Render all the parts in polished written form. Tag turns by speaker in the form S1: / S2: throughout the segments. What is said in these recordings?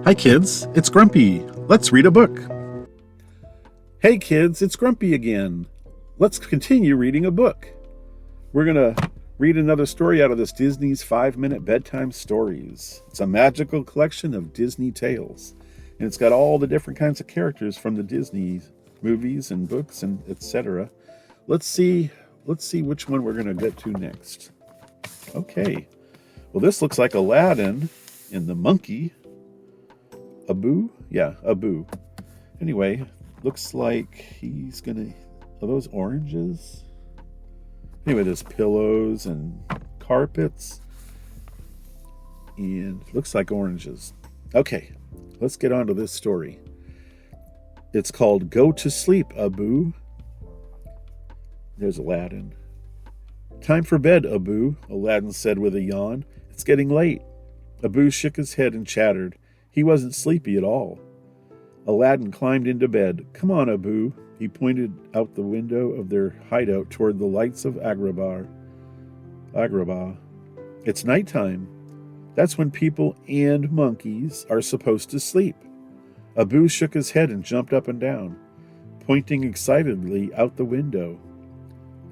S1: Hi kids, it's Grumpy. Let's read a book. Hey kids, it's Grumpy again. Let's continue reading a book. We're going to read another story out of this Disney's 5-minute bedtime stories. It's a magical collection of Disney tales. And it's got all the different kinds of characters from the Disney movies and books and etc. Let's see which one we're going to get to next. Okay. Well, this looks like Aladdin and the monkey. Abu? Yeah, Abu. Anyway, looks like he's gonna... Are those oranges? Anyway, there's pillows and carpets. And looks like oranges. Okay, let's get on to this story. It's called Go to Sleep, Abu. There's Aladdin. Time for bed, Abu, Aladdin said with a yawn. It's getting late. Abu shook his head and chattered. He wasn't sleepy at all. Aladdin climbed into bed. Come on, Abu. He pointed out the window of their hideout toward the lights of Agrabah. It's nighttime. That's when people and monkeys are supposed to sleep. Abu shook his head and jumped up and down, pointing excitedly out the window.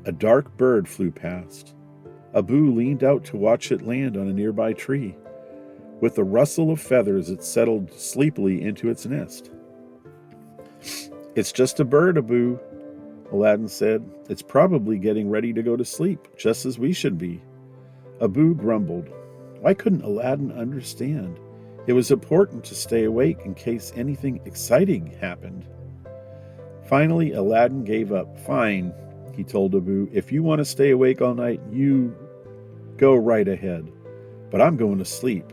S1: A dark bird flew past. Abu leaned out to watch it land on a nearby tree. With a rustle of feathers, it settled sleepily into its nest. It's just a bird, Abu, Aladdin said. It's probably getting ready to go to sleep, just as we should be. Abu grumbled. Why couldn't Aladdin understand? It was important to stay awake in case anything exciting happened. Finally, Aladdin gave up. Fine, he told Abu. If you want to stay awake all night, you go right ahead. But I'm going to sleep.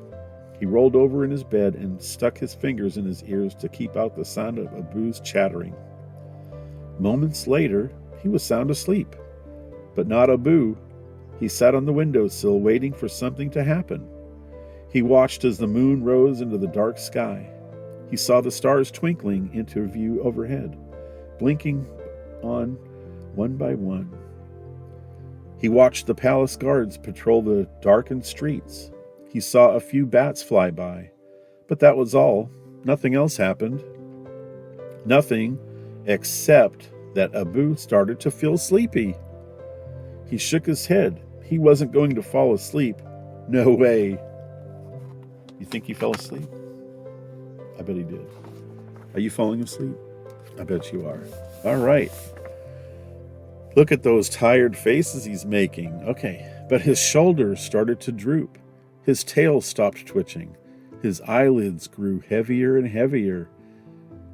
S1: He rolled over in his bed and stuck his fingers in his ears to keep out the sound of Abu's chattering. Moments later, he was sound asleep. But not Abu. He sat on the windowsill waiting for something to happen. He watched as the moon rose into the dark sky. He saw the stars twinkling into view overhead, blinking on one by one. He watched the palace guards patrol the darkened streets. He saw a few bats fly by, but that was all. Nothing else happened. Nothing except that Abu started to feel sleepy. He shook his head. He wasn't going to fall asleep. No way. You think he fell asleep? I bet he did. Are you falling asleep? I bet you are. All right. Look at those tired faces he's making. Okay, but his shoulders started to droop. His tail stopped twitching. His eyelids grew heavier and heavier.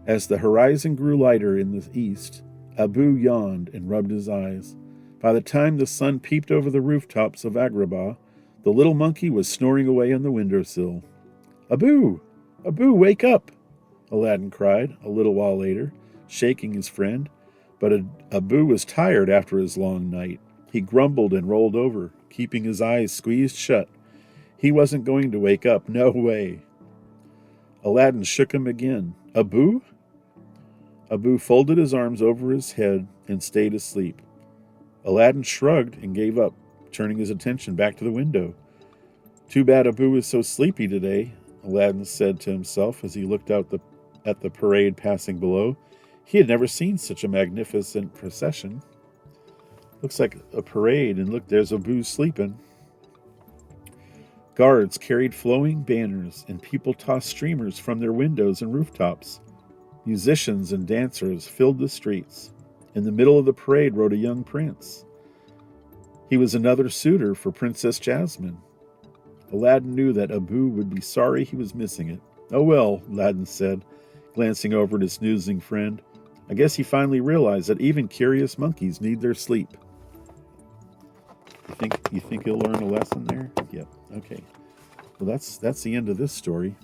S1: As the horizon grew lighter in the east, Abu yawned and rubbed his eyes. By the time the sun peeped over the rooftops of Agrabah, the little monkey was snoring away on the windowsill. Abu! Abu, wake up! Aladdin cried a little while later, shaking his friend. But Abu was tired after his long night. He grumbled and rolled over, keeping his eyes squeezed shut. He wasn't going to wake up, no way. Aladdin shook him again. Abu? Abu folded his arms over his head and stayed asleep. Aladdin shrugged and gave up, turning his attention back to the window. Too bad Abu is so sleepy today, Aladdin said to himself as he looked out at the parade passing below. He had never seen such a magnificent procession. Looks like a parade, and look, there's Abu sleeping. Guards carried flowing banners, and people tossed streamers from their windows and rooftops. Musicians and dancers filled the streets. In the middle of the parade rode a young prince. He was another suitor for Princess Jasmine. Aladdin knew that Abu would be sorry he was missing it. Oh well, Aladdin said, glancing over at his snoozing friend. I guess he finally realized that even curious monkeys need their sleep. You think he'll learn a lesson there? Yep. Okay. Well, that's the end of this story.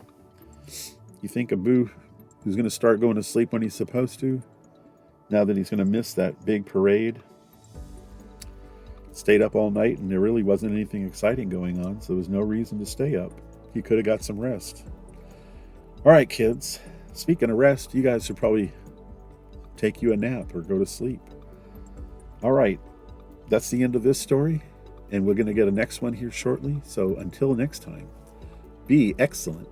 S1: You think Abu is going to start going to sleep when he's supposed to? Now that he's going to miss that big parade? Stayed up all night and there really wasn't anything exciting going on, so there was no reason to stay up. He could have got some rest. All right, kids. Speaking of rest, you guys should probably take you a nap or go to sleep. All right. That's the end of this story. And we're going to get a next one here shortly. So until next time, be excellent.